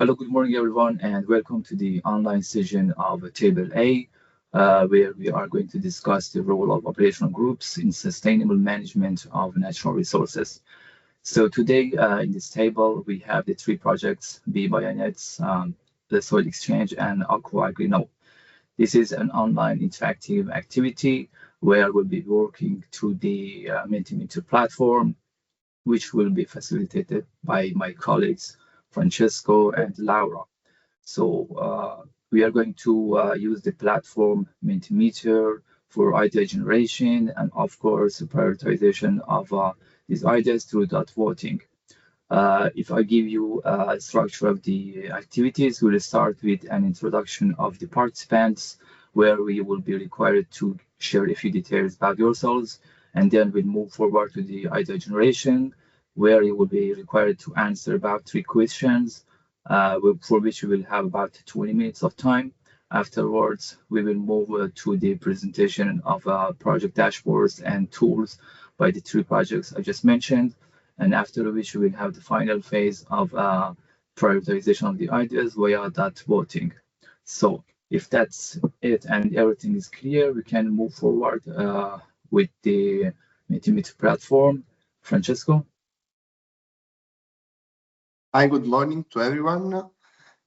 Hello, good morning, everyone, and welcome to the online session of Table A, where we are going to discuss the role of operational groups in sustainable management of natural resources. So today, in this table, we have the three projects, BBioNets, the Soil Exchange, and AQUAGRI-KNOW. This is an online interactive activity where we'll be working through the Mentimeter platform, which will be facilitated by my colleagues, Francesco and Laura. So we are going to use the platform Mentimeter for idea generation and, of course, prioritization of these ideas through dot voting. If I give you a structure of the activities, we'll start with an introduction of the participants, where we will be required to share a few details about yourselves, and then we'll move forward to the idea generation, where you will be required to answer about 3 questions, for which we will have about 20 minutes of time. Afterwards, we will move to the presentation of project dashboards and tools by the 3 projects I just mentioned. And after which we will have the final phase of prioritization of the ideas via that voting. So if that's it and everything is clear, we can move forward with the Mentimeter platform. Francesco? Hi, good morning to everyone.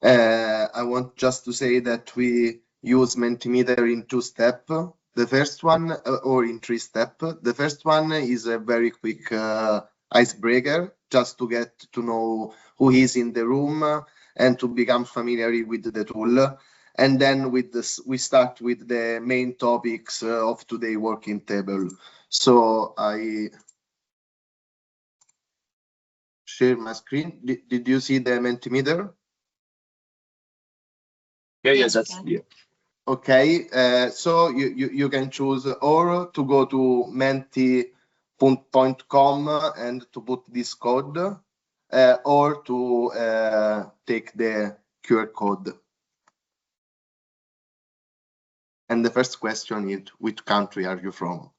I want just to say that we use Mentimeter in 2 steps. The first one, or in 3 steps. The first one is a very quick icebreaker, just to get to know who is in the room and to become familiar with the tool. And then with this, we start with the main topics of today's working table. So I share my screen. Did you see the Mentimeter? Yes, that's clear. Okay, so you can choose or to go to menti.com and to put this code, or to take the QR code. And the first question is, which country are you from?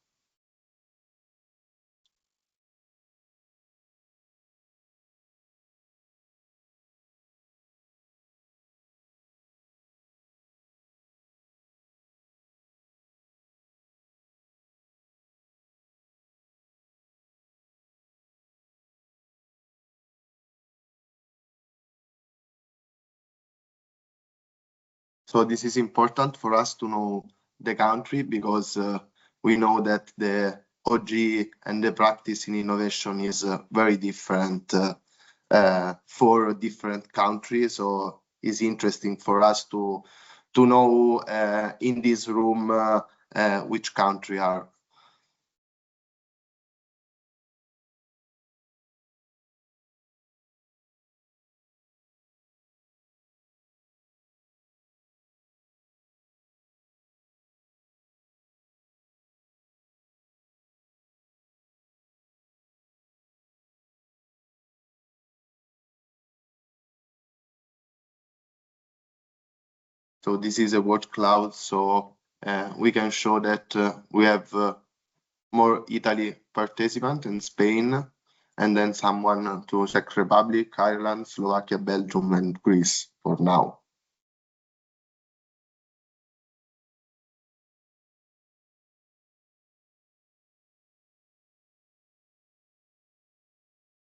So this is important for us to know the country, because we know that the OG and the practice in innovation is very different for different countries. So it's interesting for us to know in this room which country are. So this is a word cloud, so we can show that we have more Italy participant in Spain, and then someone to Czech Republic, Ireland, Slovakia, Belgium, and Greece for now.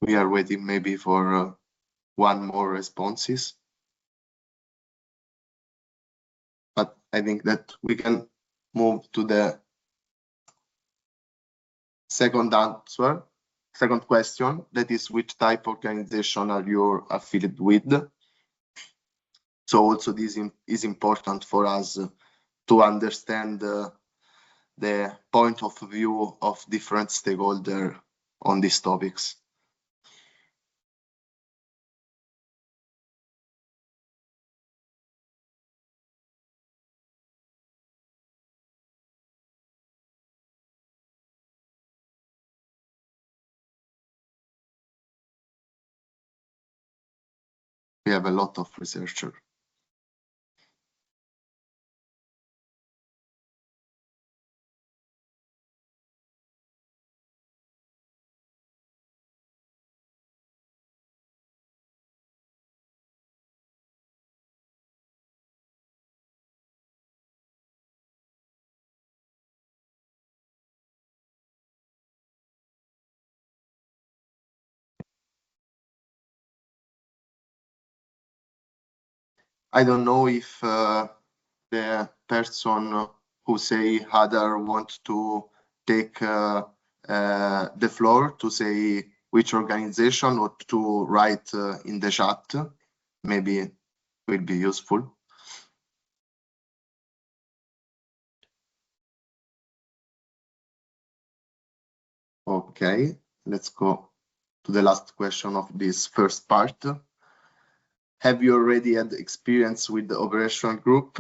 We are waiting maybe for one more responses. But I think that we can move to the second answer, second question, that is, which type of organization are you affiliated with? So also this is important for us to understand the point of view of different stakeholders on these topics. We have a lot of researchers. I don't know if the person who say other want to take the floor to say which organization or to write in the chat. Maybe will be useful. Okay, let's go to the last question of this first part. Have you already had experience with the operational group?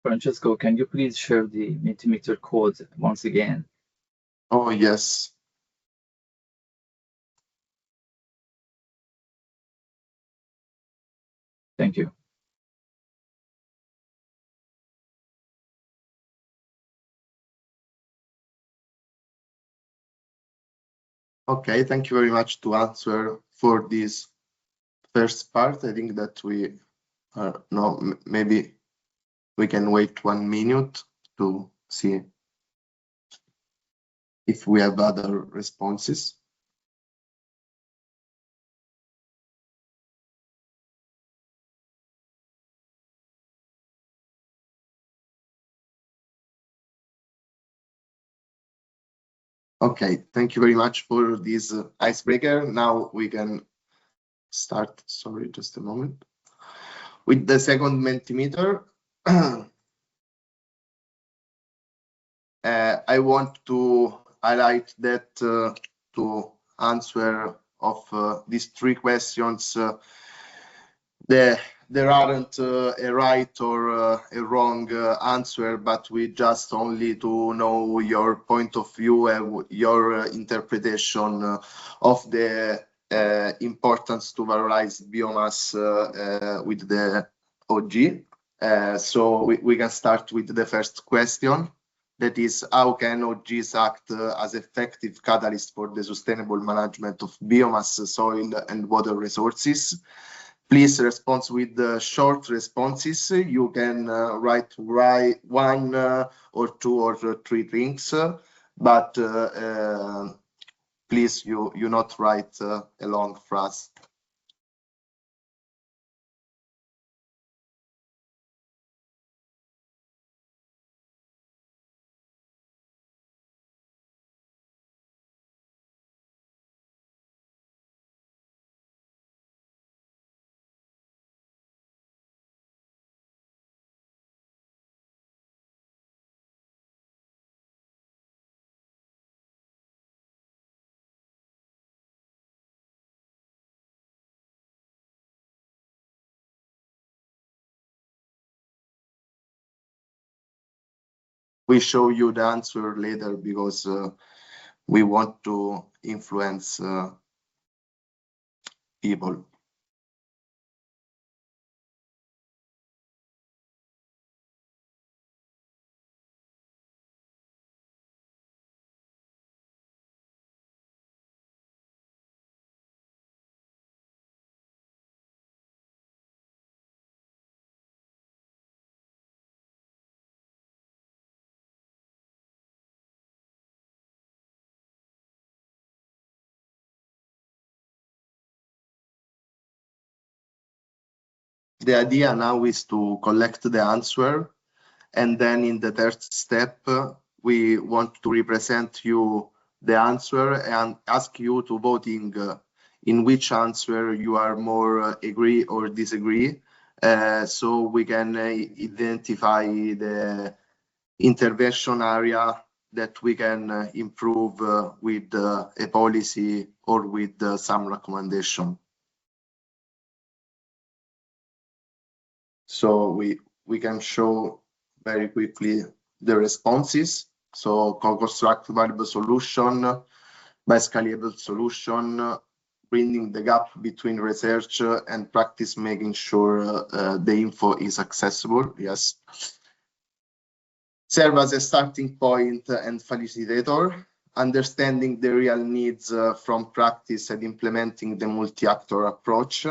Francesco, can you please share the Mentimeter code once again? Oh, yes. Thank you. Okay, thank you very much to answer for this first part. I think that we no, maybe we can wait 1 minute to see if we have other responses. Okay, thank you very much for this icebreaker. Now we can start, sorry, just a moment, with the second Mentimeter. I want to highlight that to answer of these three questions, there aren't a right or a wrong answer, but we just only to know your point of view and your interpretation of the importance to valorize biomass with the OG. So we can start with the first question. That is, how can OGs act as effective catalyst for the sustainable management of biomass, soil and water resources? Please respond with the short responses. You can write one or two or three things, but please you not write a long phrase. We show you the answer later because we want to influence people. The idea now is to collect the answer, and then in the third step, we want to represent you the answer and ask you to voting in which answer you are more agree or disagree, so we can identify the intervention area that we can improve with a policy or with some recommendation. So we can show very quickly the responses. So co-construct valuable solution, by scalable solution, bridging the gap between research and practice, making sure the info is accessible. Yes. Serve as a starting point and facilitator, understanding the real needs from practice and implementing the multi-actor approach,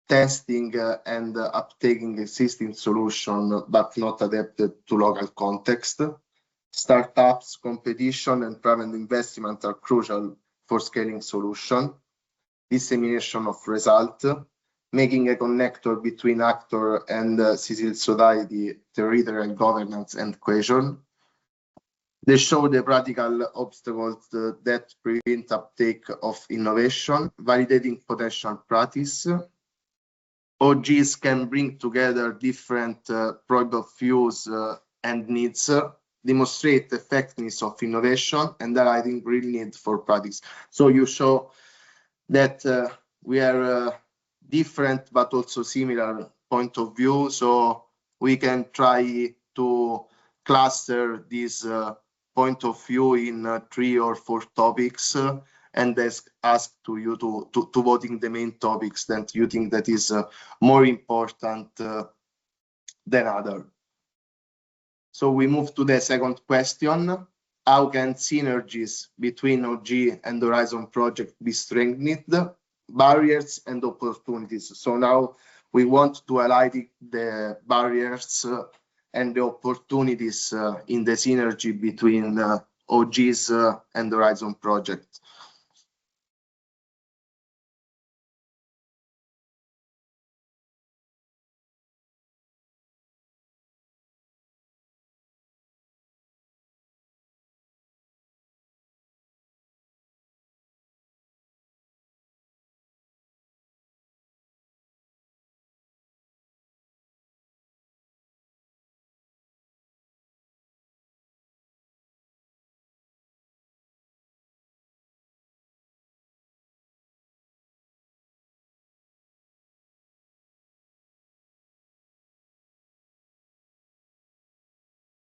testing and uptaking existing solution but not adapted to local context. Startups, competition, and private investment are crucial for scaling solution. Dissemination of result, making a connector between actor and civil society, territorial governance, and cohesion. They show the practical obstacles that prevent uptake of innovation, validating potential practice. OGs can bring together different point of views and needs, demonstrate the effectiveness of innovation, and highlighting real need for practice. So you show that we are different but also similar point of view. So we can try to cluster this point of view in 3 or 4 topics and ask to you to voting the main topics that you think that is more important than other. So we move to the second question. How can synergies between OG and Horizon project be strengthened? Barriers and opportunities. So now we want to highlight the barriers and the opportunities in the synergy between OGs and Horizon project.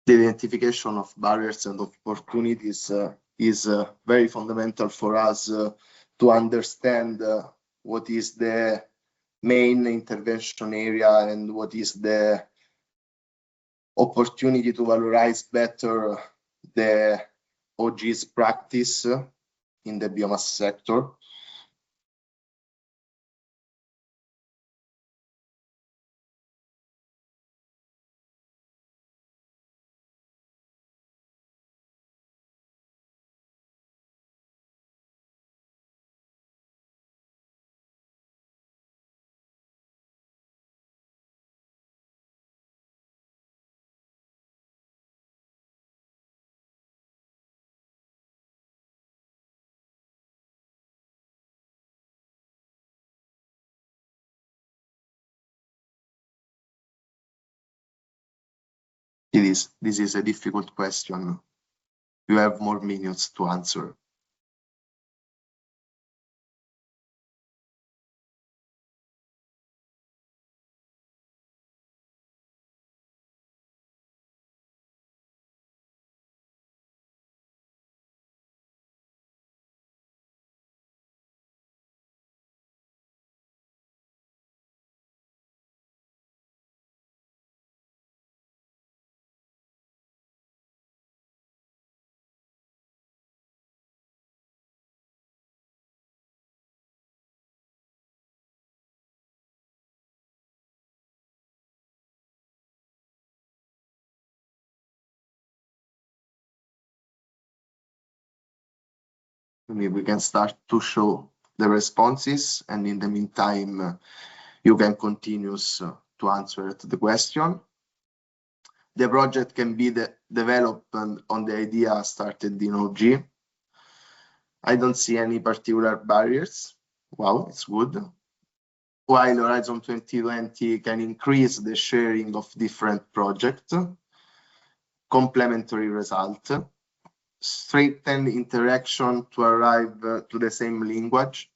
The identification of barriers and opportunities is very fundamental for us to understand what is the main intervention area and what is the opportunity to valorize better the OG's practice in the biomass sector. This is a difficult question. You have more minutes to answer. Maybe we can start to show the responses, and in the meantime, you can continue to answer to the question. The project can be developed on the idea started in OG. I don't see any particular barriers. Wow, it's good. While Horizon 2020 can increase the sharing of different projects, complementary result, strengthen interaction to arrive to the same language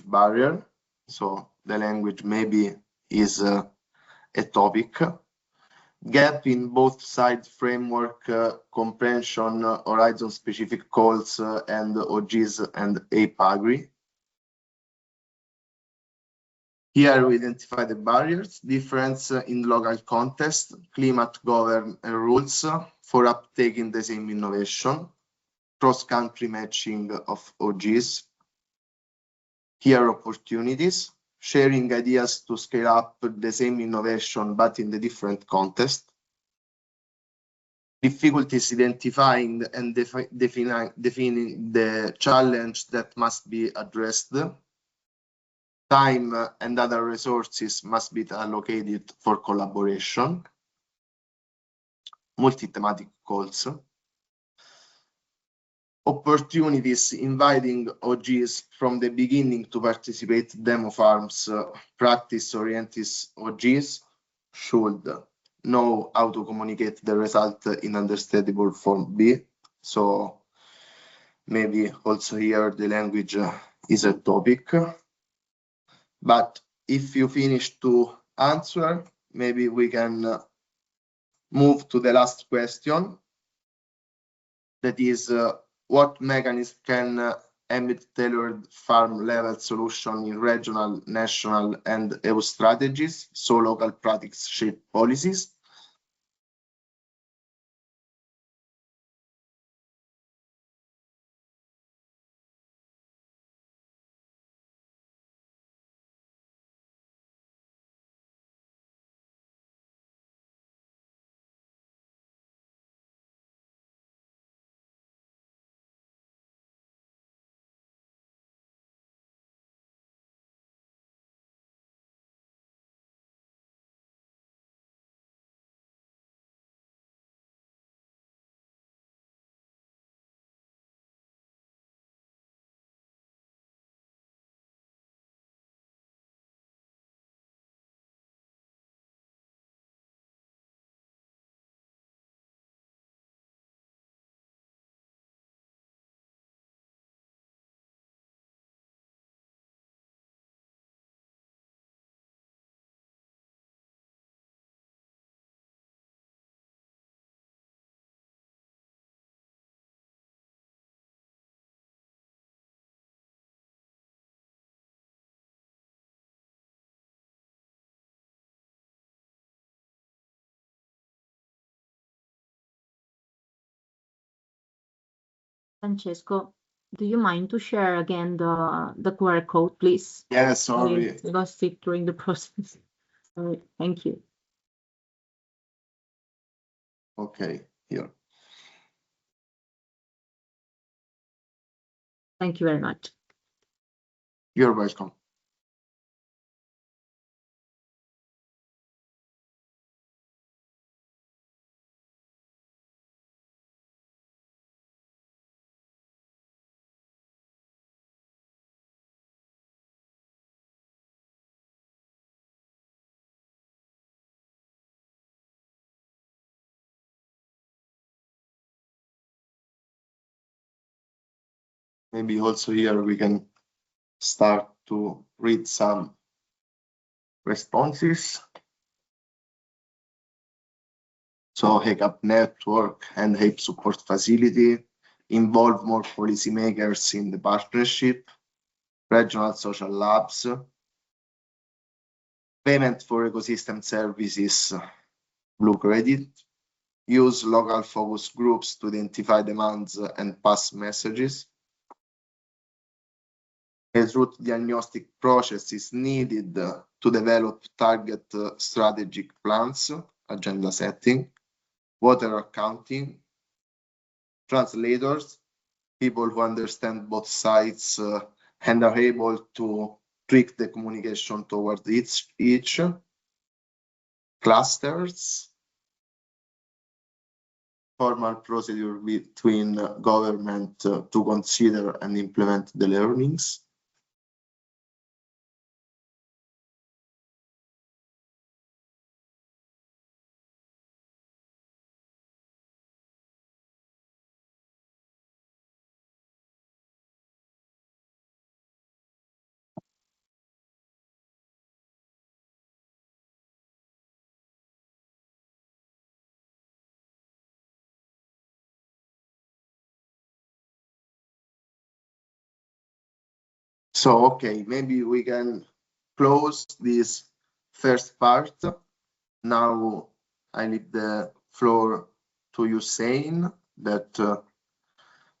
barrier. So the language maybe is a topic. Gap in both sides framework comprehension, horizon specific calls and OGs and AQUAGRI. Here we identify the barriers, difference in local context, climate govern rules for uptaking the same innovation, cross-country matching of OGs. Here opportunities, sharing ideas to scale up the same innovation but in the different context. Difficulties identifying and defining the challenge that must be addressed. Time and other resources must be allocated for collaboration. Multi-thematic calls. Opportunities inviting OGs from the beginning to participate demo farms, practice-oriented OGs should know how to communicate the result in understandable form B. So maybe also here the language is a topic. But if you finish to answer, maybe we can move to the last question. That is, what mechanism can emit tailored farm level solution in regional, national, and EU strategies, so local practice shape policies? Francesco, do you mind to share again the QR code, please? Yes, sorry. I lost it during the process. All right, thank you. Okay, here. Thank you very much. You're welcome. Maybe also here we can start to read some responses. So HECAP network and HAPE support facility involve more policymakers in the partnership, regional social labs, payment for ecosystem services, blue credit, use local focus groups to identify demands and pass messages. A root diagnostic process is needed to develop target strategic plans, agenda setting, water accounting, translators, people who understand both sides and are able to tweak the communication towards each clusters, formal procedure between government to consider and implement the learnings. So, okay, maybe we can close this first part. Now I leave the floor to Hussein that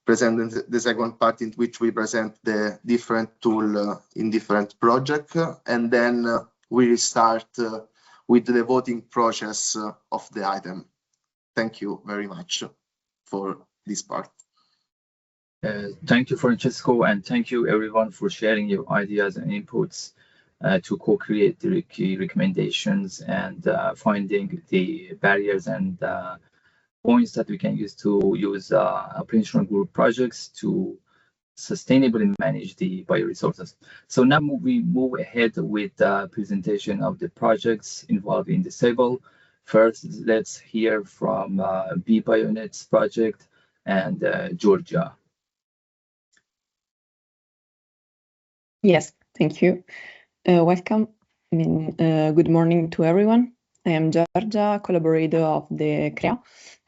present the second part in which we present the different tool in different project, and then we start with the voting process of the item. Thank you very much for this part. Thank you, Francesco, and thank you everyone for sharing your ideas and inputs to co-create the key recommendations and finding the barriers and points that we can use to use operational group projects to sustainably manage the bioresources. So now we move ahead with the presentation of the projects involved in this table. First, let's hear from BBioNets project and Georgia. Yes, thank you. Welcome. Good morning to everyone. I am Georgia, collaborator of the CREA,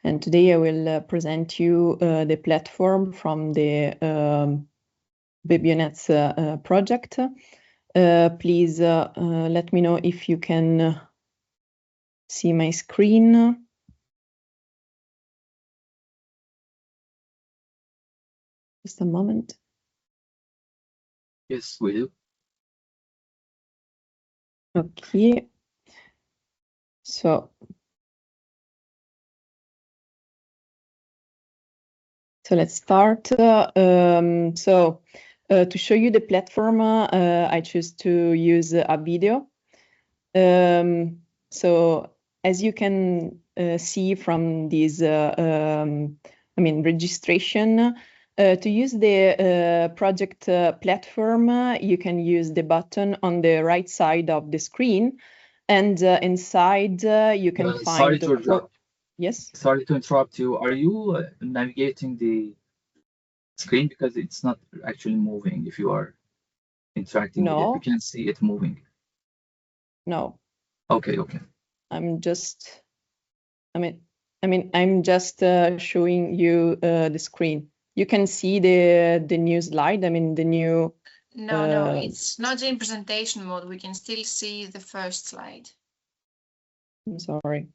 and today I will present you the platform from the BBioNets project. Please let me know if you can see my screen. Just a moment. Yes, we do. Okay. So let's start. To show you the platform, I choose to use a video. So as you can see from this, registration, to use the project platform, you can use the button on the right side of the screen, and inside you can find. Sorry, Georgia. Yes. Sorry to interrupt you. Are you navigating the screen because it's not actually moving if you are interacting with it? We can see it moving. No. Okay. I'm just showing you the screen. You can see the new slide. The new. No, it's not in presentation mode. We can still see the first slide. I'm sorry.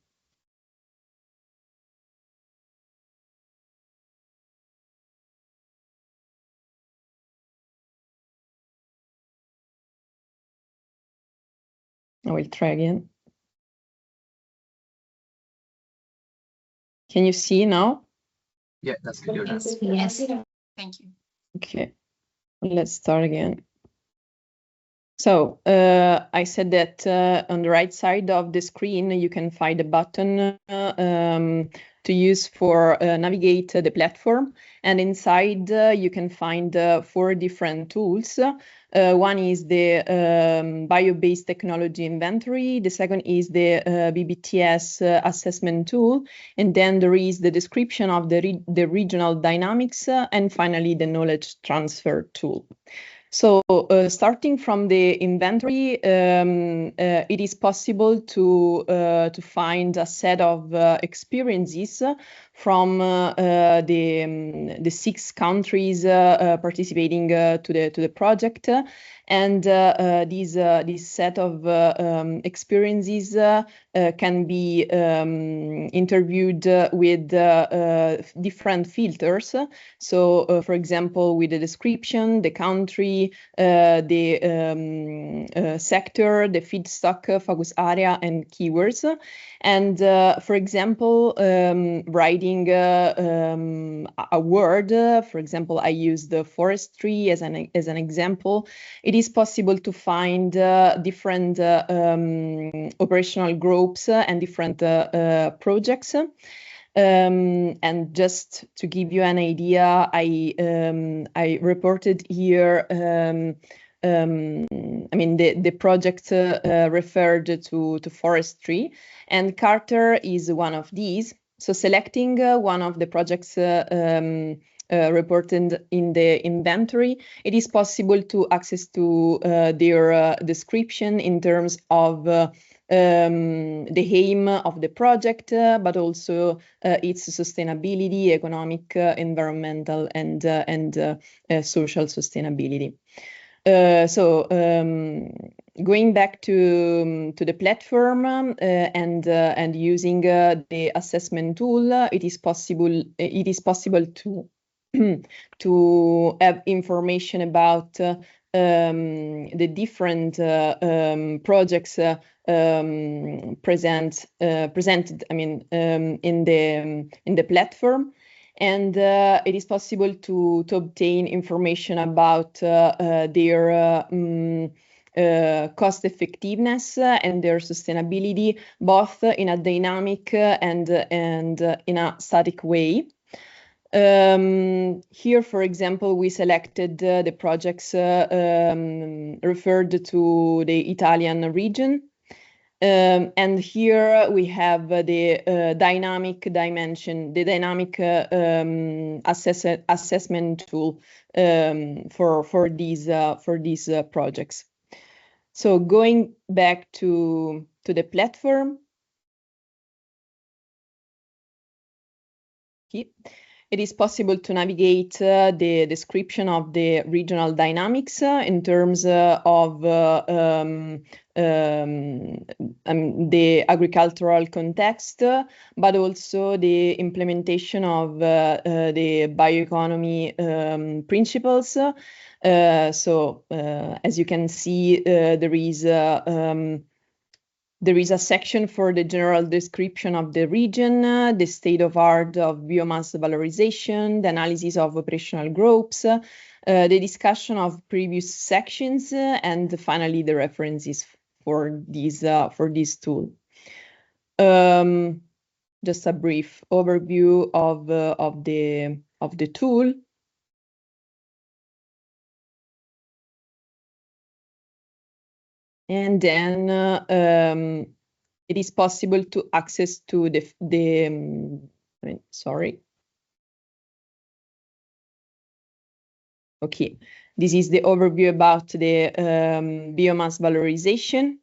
I will try again. Can you see now? Yeah, that's clear. Yes. Thank you. Okay, let's start again. So I said that on the right side of the screen, you can find a button to use for navigate the platform. And inside, you can find 4 different tools. One is the bio-based technology inventory. The second is the BBTS assessment tool. And then there is the description of the regional dynamics. And finally, the knowledge transfer tool. So starting from the inventory, it is possible to find a set of experiences from the 6 countries participating to the project, and this set of experiences can be interviewed with different filters. So, for example, with the description, the country, the sector, the feedstock, focus area, and keywords. And for example, writing a word, for example, I use the forestry as an example. It is possible to find different operational groups and different projects. And just to give you an idea, I reported here the project referred to forestry, and Carter is one of these. So selecting one of the projects reported in the inventory, it is possible to access to their description in terms of the aim of the project, but also its sustainability, economic, environmental, and social sustainability. Going back to the platform and using the assessment tool, it is possible to to have information about the different projects presented. I mean, in the platform. And it is possible to obtain information about their cost effectiveness and their sustainability, both in a dynamic and in a static way. Here, for example, we selected the projects referred to the Italian region. And here we have the dynamic dimension, the dynamic assessment tool for these projects. So going back to the platform, it is possible to navigate the description of the regional dynamics in terms of the agricultural context, but also the implementation of the bioeconomy principles. So as you can see, there is a section for the general description of the region, the state of art of biomass valorization, the analysis of operational groups, the discussion of previous sections, and finally the references for this tool. Just a brief overview of the tool. And then it is possible to access to sorry. Okay, this is the overview about the biomass valorization.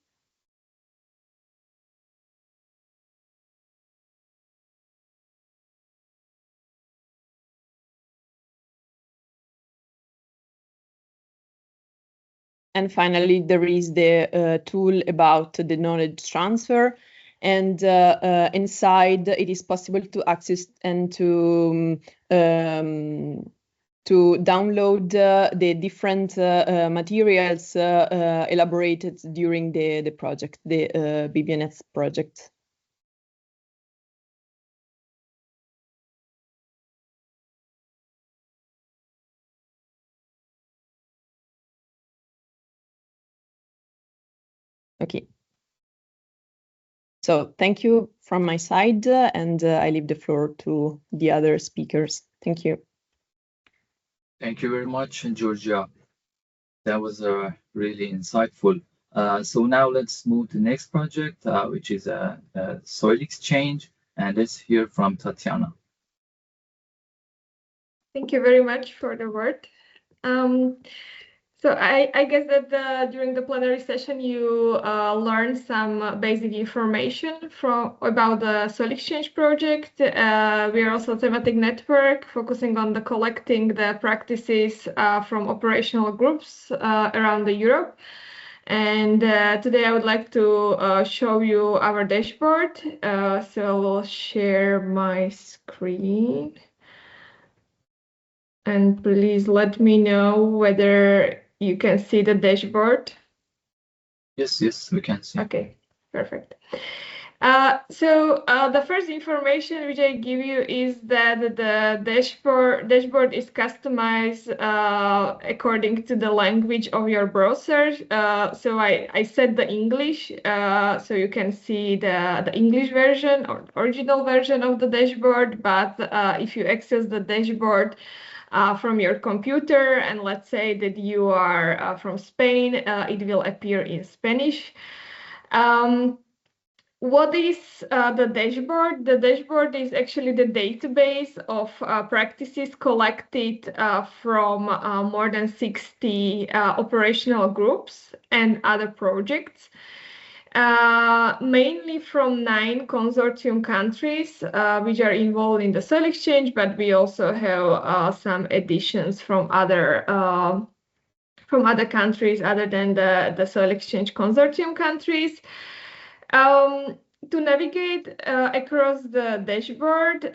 And finally, there is the tool about the knowledge transfer. And inside, it is possible to access and to download the different materials elaborated during the project, the BBioNets project. Okay. So thank you from my side, and I leave the floor to the other speakers. Thank you. Thank you very much, Georgia. That was really insightful. So now let's move to the next project, which is a soil exchange, and let's hear from Tatiana. Thank you very much for the word. So I guess that during the plenary session you learned some basic information about the soil exchange project. We are also a thematic network focusing on collecting the practices from operational groups around Europe. And today I would like to show you our dashboard. So I will share my screen. And please let me know whether you can see the dashboard. Yes, we can see. Okay, perfect. So the first information which I give you is that the dashboard is customized according to the language of your browser. So I set the English, so you can see the English version or original version of the dashboard. But if you access the dashboard from your computer, and let's say that you are from Spain, it will appear in Spanish. What is the dashboard? The dashboard is actually the database of practices collected from more than 60 operational groups and other projects. Mainly from 9 consortium countries which are involved in the soil exchange, but we also have some additions from other from other countries other than the Soil Exchange Consortium countries. To navigate across the dashboard,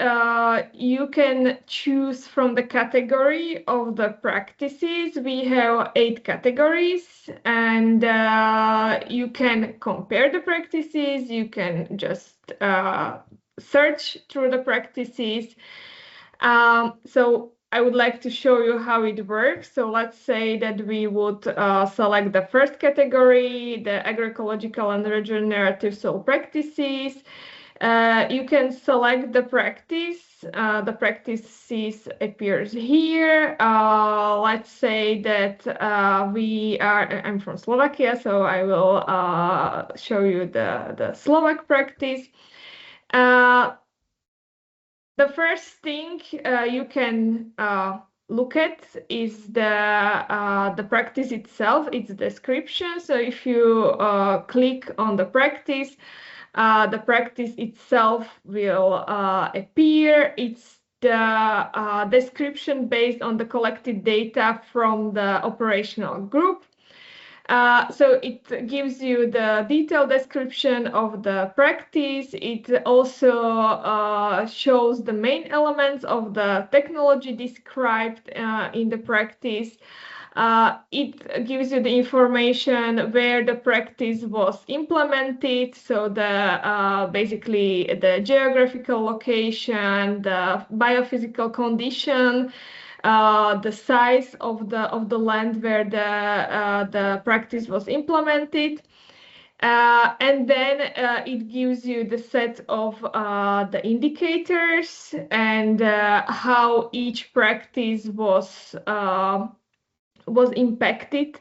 you can choose from the category of the practices. We have 8 categories, and you can compare the practices. You can just search through the practices. So I would like to show you how it works. So let's say that we would select the first category, the agroecological and regenerative soil practices. You can select the practice. The practices appears here. Let's say that I'm from Slovakia, so I will show you the Slovak practice. The first thing you can look at is the practice itself, its description. So if you click on the practice itself will appear. It's the description based on the collected data from the operational group. So it gives you the detailed description of the practice. It also shows the main elements of the technology described in the practice. It gives you the information where the practice was implemented, so the basically the geographical location, the biophysical condition, the size of the land where the practice was implemented, and then it gives you the set of the indicators and how each practice was impacted.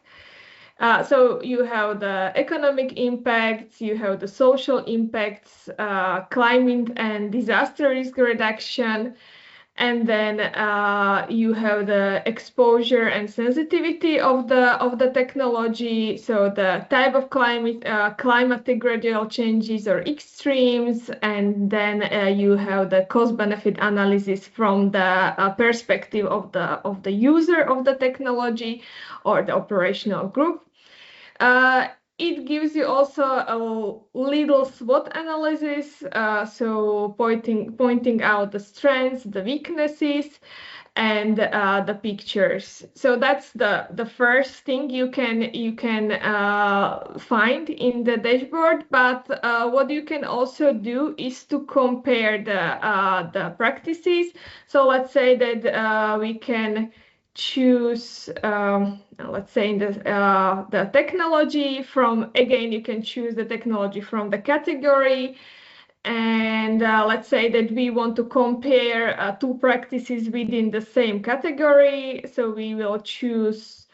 So you have the economic impacts, you have the social impacts, climate and disaster risk reduction, and then you have the exposure and sensitivity of the technology, so the type of climatic gradual changes or extremes, and then you have the cost-benefit analysis from the perspective of the user of the technology or the operational group. It gives you also a little SWOT analysis, so pointing out the strengths, the weaknesses, and the pictures. So that's the first thing you can find in the dashboard. But what you can also do is to compare the practices. So let's say that we can choose, let's say in the technology from, again, you can choose the technology from the category. And let's say that we want to compare 2 practices within the same category. So we will choose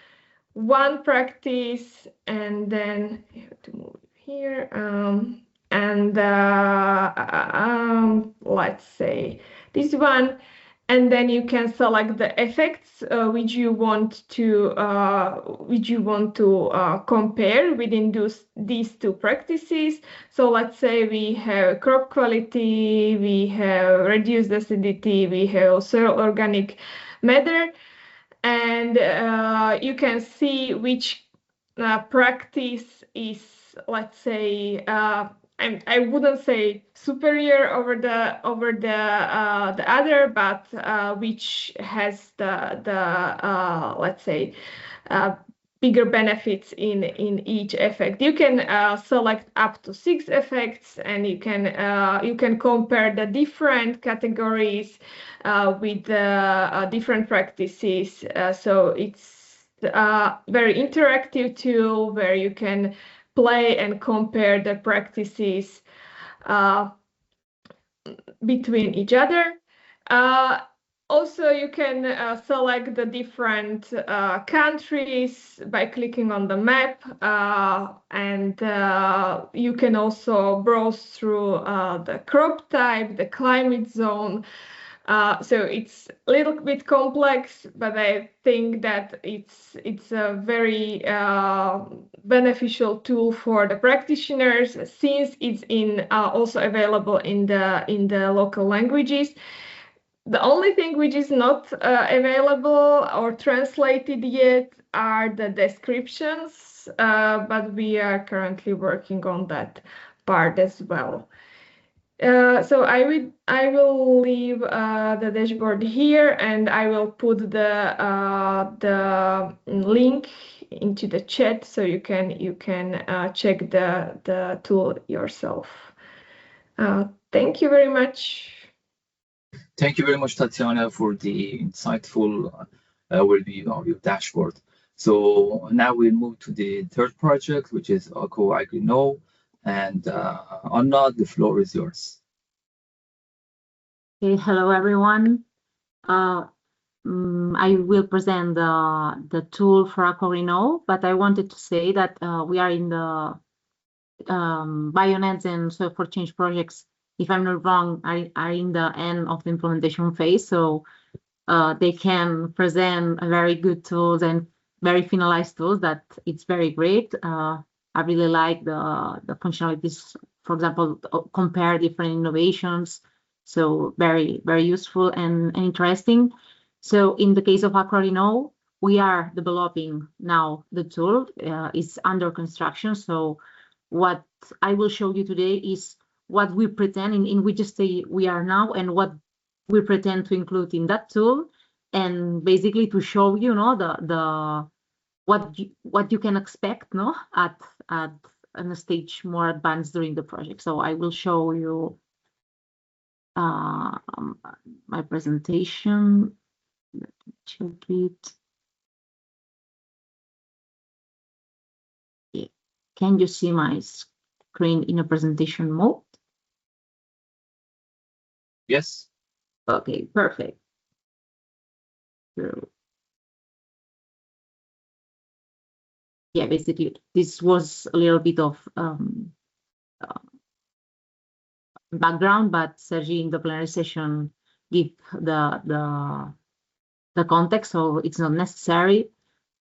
one practice, and then you have to move here. And let's say this one. And then you can select the effects which you want to compare within these 2 practices. So let's say we have crop quality, we have reduced acidity, we have soil organic matter, and you can see which practice is, let's say, I wouldn't say superior over the other, but which has the let's say bigger benefits in each effect. You can select up to 6 effects, and you can compare the different categories with the different practices. So it's a very interactive tool where you can play and compare the practices between each other. Also, you can select the different countries by clicking on the map, and you can also browse through the crop type, the climate zone. So it's a little bit complex, but I think that it's a very beneficial tool for the practitioners, since it's also available in the local languages. The only thing which is not available or translated yet are the descriptions, but we are currently working on that part as well. So I will leave the dashboard here, and I will put the link into the chat so you can check the tool yourself. Thank you very much. Thank you very much, Tatiana, for the insightful overview of your dashboard. So now we'll move to the third project, which is AQUAGRI-KNOW. And Anna, the floor is yours. Okay, hello everyone. I will present the tool for AQUAGRI-KNOW, but I wanted to say that we are in the BioNets and Soil for Change projects, if I'm not wrong, are in the end of the implementation phase. So they can present very good tools and very finalized tools that it's very great. I really like the functionalities, for example, compare different innovations. So very, very useful and interesting. So in the case of AQUAGRI-KNOW, we are developing now the tool. It's under construction. So what I will show you today is what we pretend in which state we are now and what we pretend to include in that tool, and basically to show you what you can expect at a stage more advanced during the project. So I will show you my presentation. Let me check it. Yeah. Can you see my screen in a presentation mode? Yes. Okay, perfect. So, yeah, basically, this was a little bit of background, but Sergi in the plenary session give the context, so it's not necessary.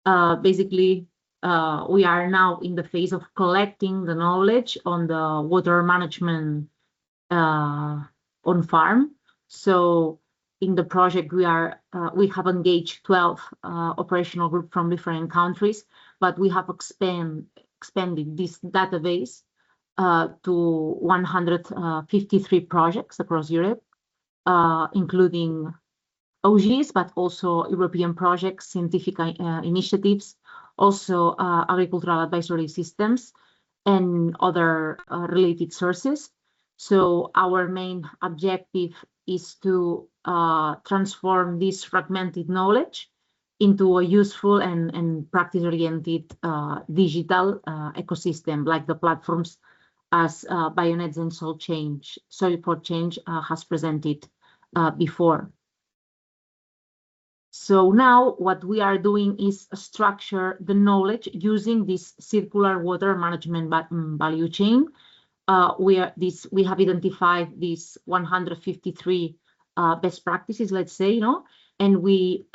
Basically, we are now in the phase of collecting the knowledge on the water management on farm. So in the project, we have engaged 12 operational groups from different countries, but we have expanded this database to 153 projects across Europe, including OGs, but also European projects, scientific initiatives, also agricultural advisory systems, and other related sources. So our main objective is to transform this fragmented knowledge into a useful and practice-oriented digital ecosystem, like the platforms as BioNets and Soil for Change has presented before. So now what we are doing is structure the knowledge using this circular water management value chain. We have identified these 153 best practices, let's say, and we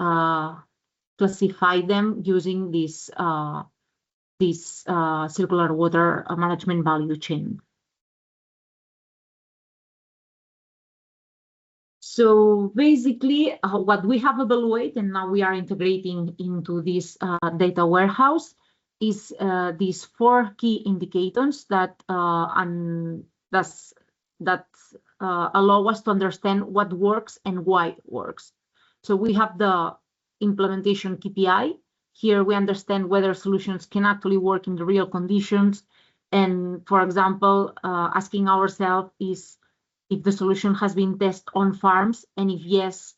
classify them using this circular water management value chain. So basically, what we have evaluated and now we are integrating into this data warehouse is these 4 key indicators that allow us to understand what works and why it works. So we have the implementation KPI. Here we understand whether solutions can actually work in the real conditions. And for example, asking ourselves is if the solution has been tested on farms, and if yes,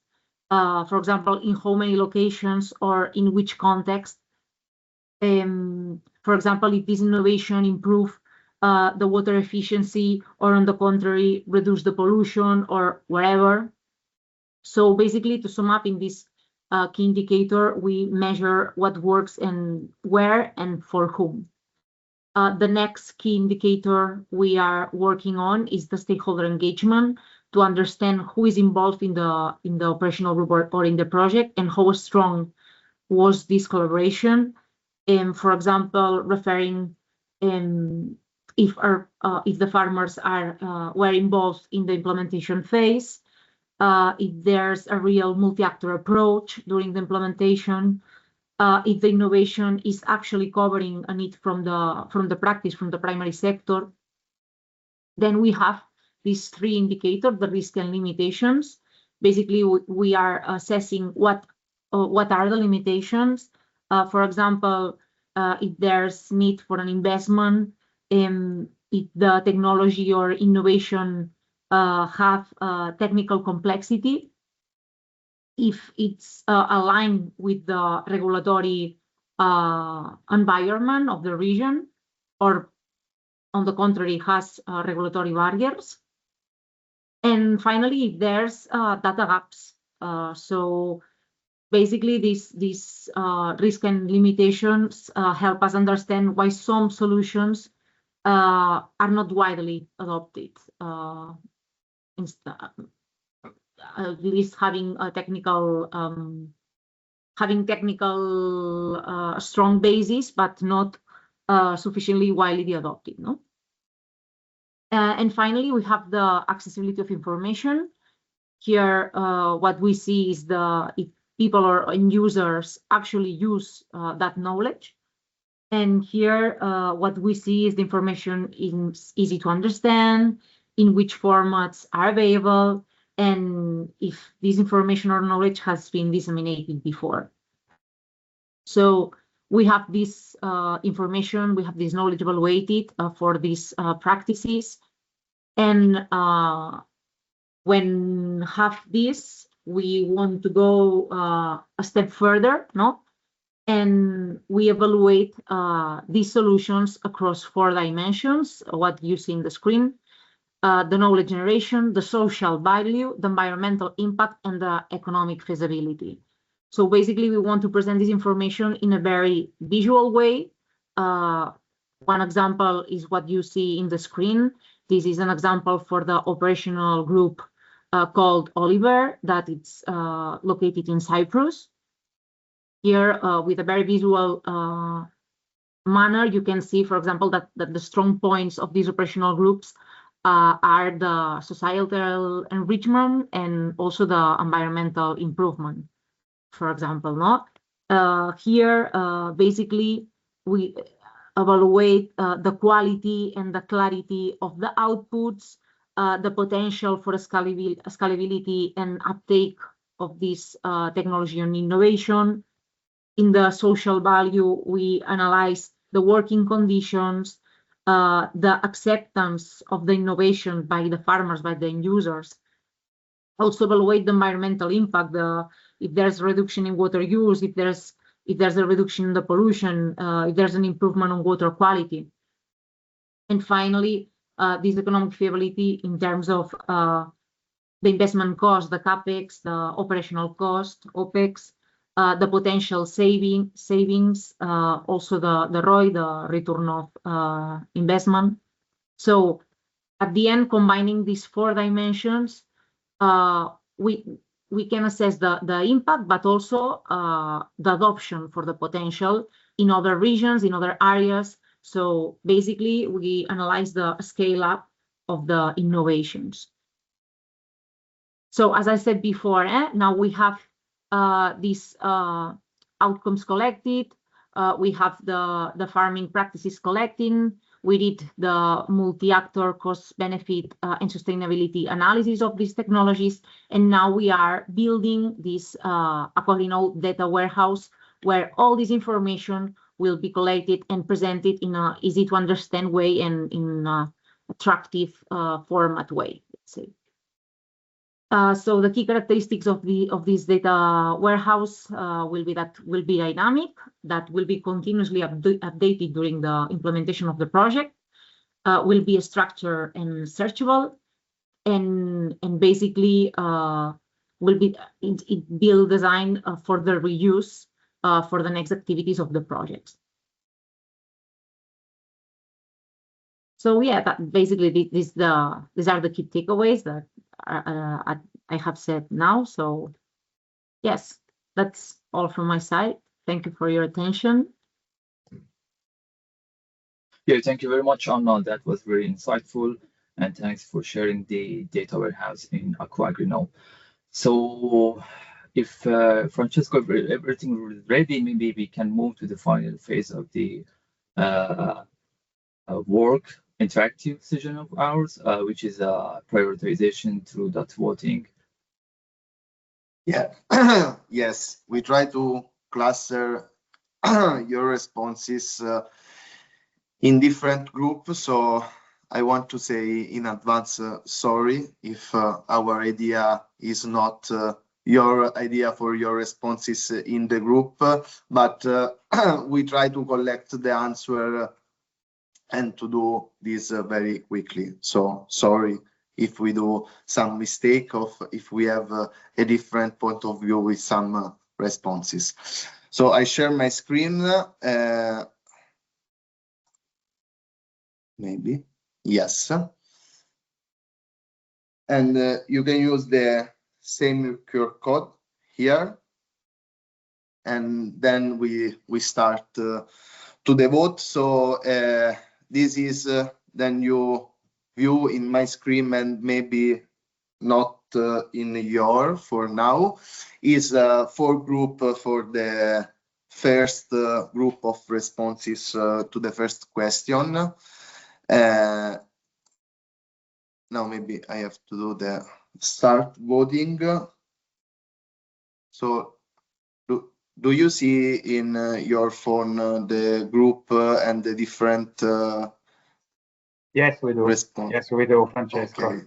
for example, in how many locations or in which context. For example, if this innovation improve the water efficiency, or on the contrary, reduce the pollution or wherever. So basically, to sum up, in this key indicator, we measure what works and where and for whom. The next key indicator we are working on is the stakeholder engagement, to understand who is involved in the operational group or in the project, and how strong was this collaboration. For example, referring if the farmers were involved in the implementation phase, if there's a real multi-actor approach during the implementation, if the innovation is actually covering a need from the practice, from the primary sector. Then we have these three indicators, the risk and limitations. Basically, we are assessing what are the limitations. For example, if there's need for an investment, if the technology or innovation have technical complexity, if it's aligned with the regulatory environment of the region, or on the contrary, has regulatory barriers. And finally, if there's data gaps. So basically, these risk and limitations help us understand why some solutions are not widely adopted, at least having a technical strong basis, but not sufficiently widely adopted. No. And finally, we have the accessibility of information. Here, what we see is if people or end users actually use that knowledge. And here, what we see is the information is easy to understand, in which formats are available, and if this information or knowledge has been disseminated before. So we have this information, we have this knowledge evaluated for these practices. And when have this, we want to go a step further, no? And we evaluate these solutions across 4 dimensions, what you see in the screen: the knowledge generation, the social value, the environmental impact, and the economic feasibility. So basically, we want to present this information in a very visual way. One example is what you see in the screen. This is an example for the operational group called Oliver, that it's located in Cyprus. Here, with a very visual manner, you can see, for example, that the strong points of these operational groups are the societal enrichment and also the environmental improvement, for example. No? Here, basically, we evaluate the quality and the clarity of the outputs, the potential for scalability and uptake of this technology and innovation. In the social value, we analyze the working conditions, the acceptance of the innovation by the farmers, by the end users. Also evaluate the environmental impact, if there's a reduction in water use, if there's a reduction in the pollution, if there's an improvement on water quality. And finally, this economic feasibility in terms of the investment cost, the CAPEX, the operational cost, OPEX, the potential savings, also the ROI, the return of investment. So at the end, combining these 4 dimensions, we can assess the impact, but also the adoption for the potential in other regions, in other areas. So basically, we analyze the scale up of the innovations. So as I said before, now we have these outcomes collected. We have the farming practices collecting. We did the multi-actor cost benefit and sustainability analysis of these technologies. And now we are building this AQUAGRI-KNOW data warehouse where all this information will be collected and presented in an easy to understand way and in an attractive format way, let's say. So the key characteristics of this data warehouse will be dynamic, that will be continuously updated during the implementation of the project, will be structured and searchable, and basically will be build design for the reuse for the next activities of the projects. So yeah, that basically these are the key takeaways that I have said now. So yes, that's all from my side. Thank you for your attention. Yeah, thank you very much, Anna. That was very insightful, and thanks for sharing the data warehouse in AQUAGRI-KNOW. So if Francesco, if everything is ready, maybe we can move to the final phase of the work interactive session of ours, which is prioritization through dot voting. Yeah, yes, we try to cluster your responses in different groups. So I want to say in advance, sorry if our idea is not your idea for your responses in the group, but we try to collect the answer and to do this very quickly. So sorry if we do some mistake of if we have a different point of view with some responses. So I share my screen. Maybe yes, and you can use the same QR code here, and then we start to the vote. So this is then you view in my screen, and maybe not in your for now, is for group for the first group of responses to the first question. Now maybe I have to do the start voting. So do you see in your phone the group and the different Yes, we do. response? Yes, we do, Francesco. Okay.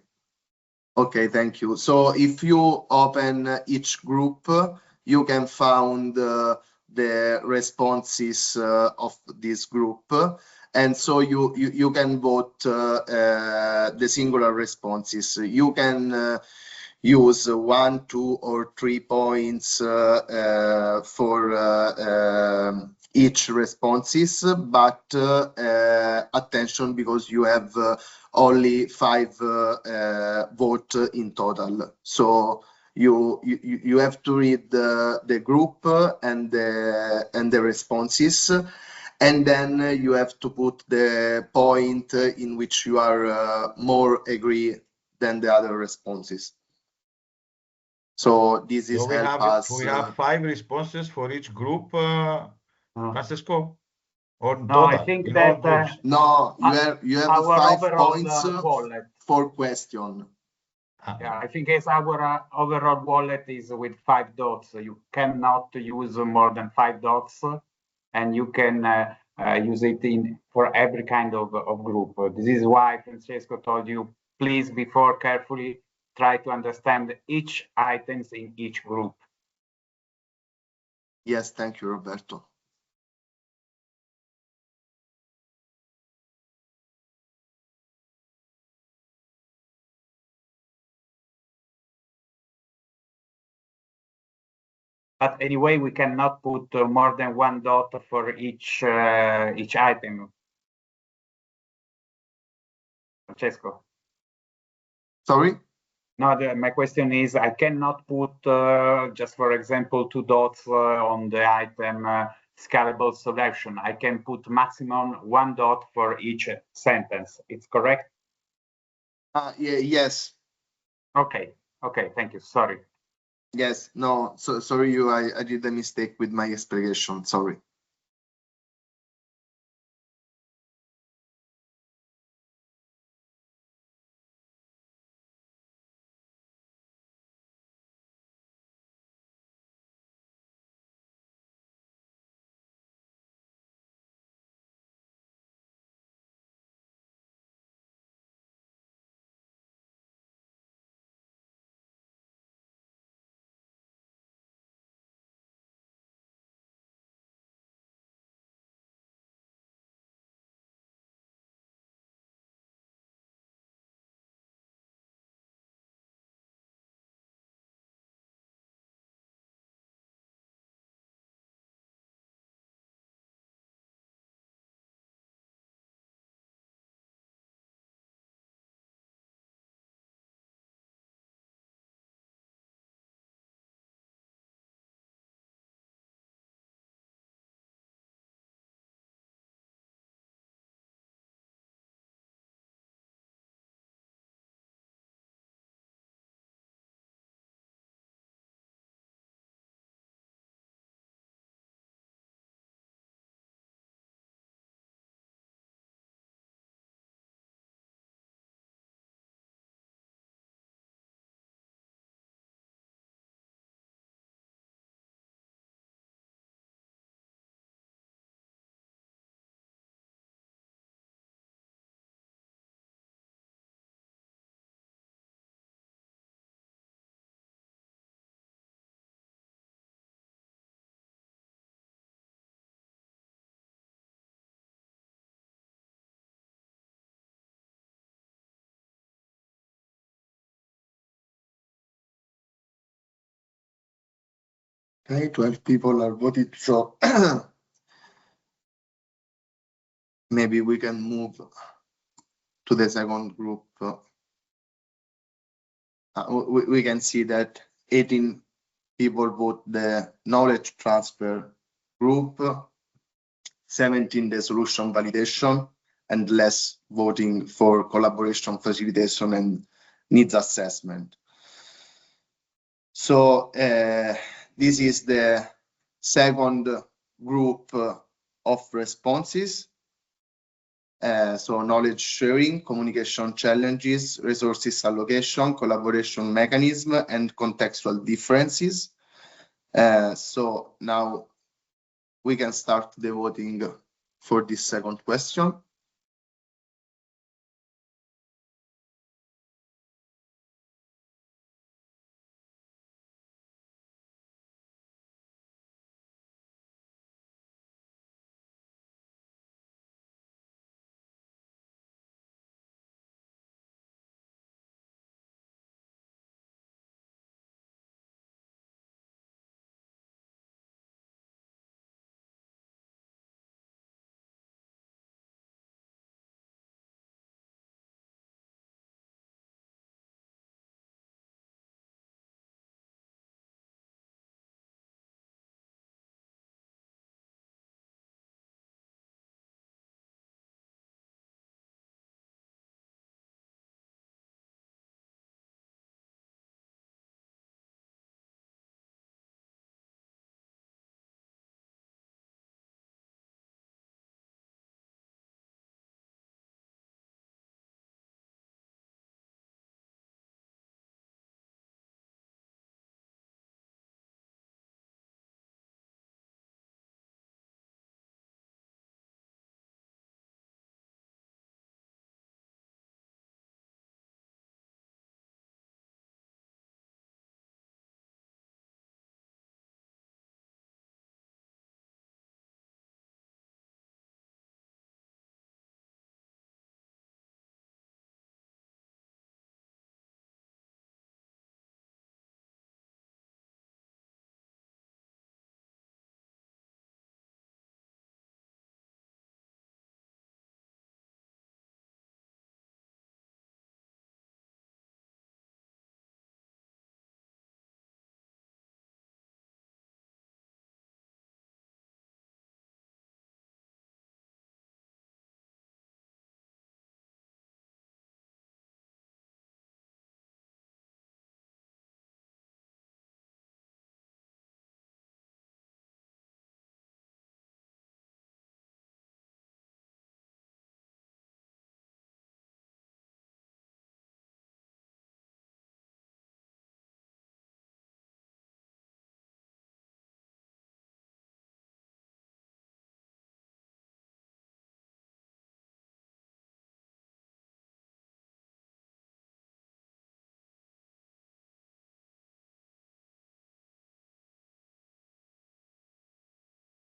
Okay, thank you. So if you open each group, you can find the responses of this group. And so you can vote the singular responses. You can use 1, 2, or 3 points for each responses, but attention, because you have only 5 vote in total. So you have to read the group and the responses, and then you have to put the point in which you are more agree than the other responses. So this is help us. We have 5 responses for each group, Francesco? Or No, total, I think in all that groups? No, you have our 5 overall points wallet. for question. Yeah, I think it's our overall wallet is with 5 dots. So you cannot use more than 5 dots, and you can use it for every kind of group. This is why Francesco told you, please, before carefully try to understand each items in each group. Yes, thank you, Roberto. But anyway, we cannot put more than 1 dot for each item. Francesco. Sorry? No, my question is, I cannot put, just for example, 2 dots on the item scalable selection. I can put maximum 1 dot for each sentence. It's correct? Yeah, yes. Okay, thank you. Sorry. Yes, no, so sorry, I did a mistake with my explanation. Sorry. Okay, 12 people are voted, so maybe we can move to the second group. We can see that 18 people vote the knowledge transfer group, 17 the solution validation, and less voting for collaboration facilitation and needs assessment. So this is the second group of responses. So knowledge sharing, communication challenges, resources allocation, collaboration mechanism, and contextual differences. So now we can start the voting for this second question.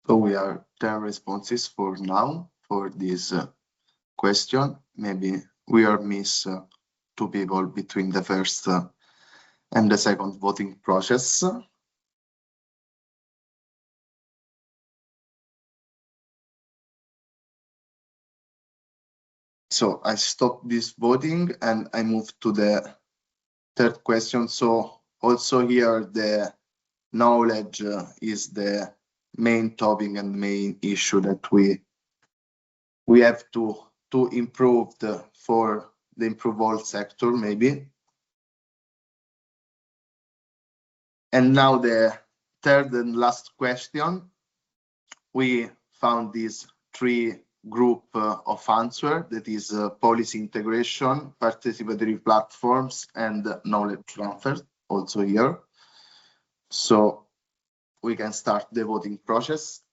So we are 10 responses for now for this question. Maybe we are miss 2 people between the first and the second voting process. So I stop this voting and I move to the third question. So also here the knowledge is the main topic and main issue that we have to improve for the improve all sector maybe. And now the third and last question. We found these 3 group of answer, that is policy integration, participatory platforms, and knowledge transfer also here. So we can start the voting process.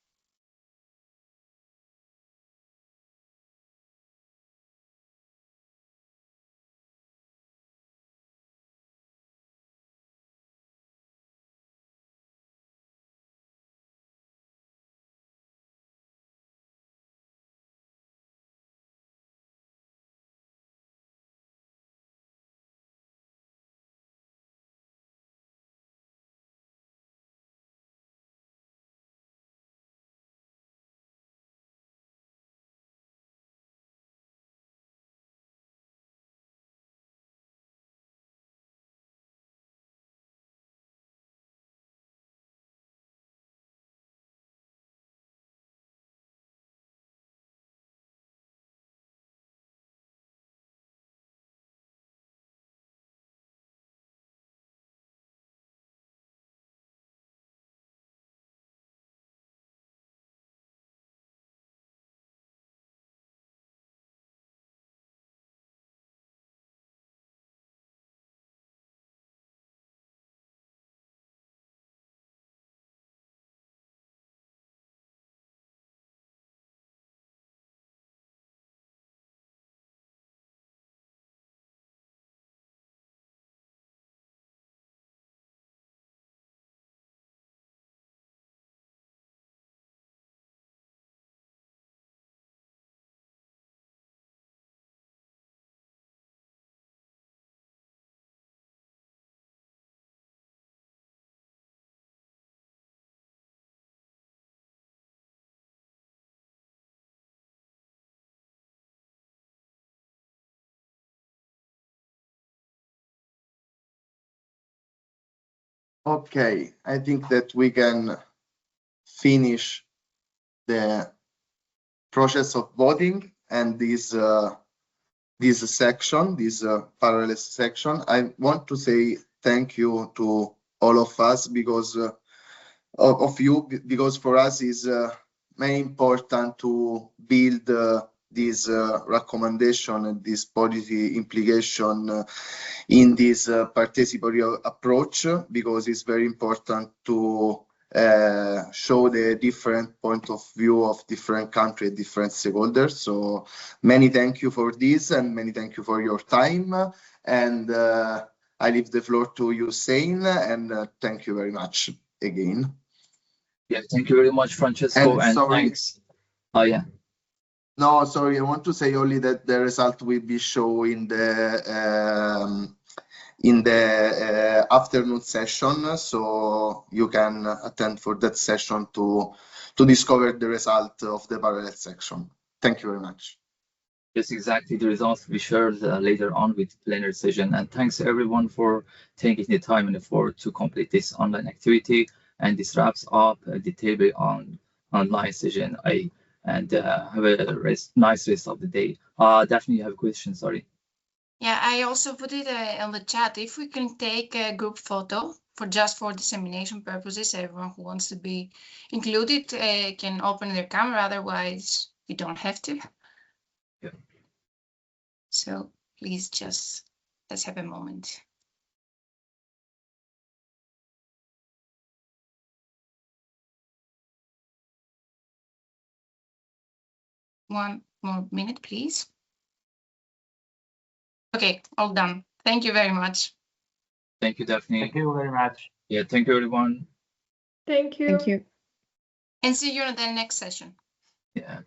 Okay, I think that we can finish the process of voting and this section, this parallel section. I want to say thank you to all of us because of you, because for us is very important to build this recommendation and this policy implication in this participatory approach, because it's very important to show the different point of view of different countries, different stakeholders. So many thank you for this and many thank you for your time. And I leave the floor to you, Hussein, and thank you very much again. Yeah, thank you very much, Francesco, and thanks. Oh, yeah. No, sorry, I want to say only that the result will be shown in the afternoon session, so you can attend for that session to discover the result of the parallel section. Thank you very much. Yes, exactly. The results will be shared later on with the plenary session. And thanks everyone for taking the time and effort to complete this online activity. And this wraps up the table on online session A. And have a nice rest of the day. Daphne, you have a question, sorry. Yeah, I also put it on the chat. If we can take a group photo for dissemination purposes, everyone who wants to be included can open their camera. Otherwise, you don't have to. Yeah. So please let's have a moment. One more minute, please. Okay, all done. Thank you very much. Thank you, Daphne. Thank you very much. Yeah, thank you, everyone. Thank you. Thank you. And see you in the next session. Yeah.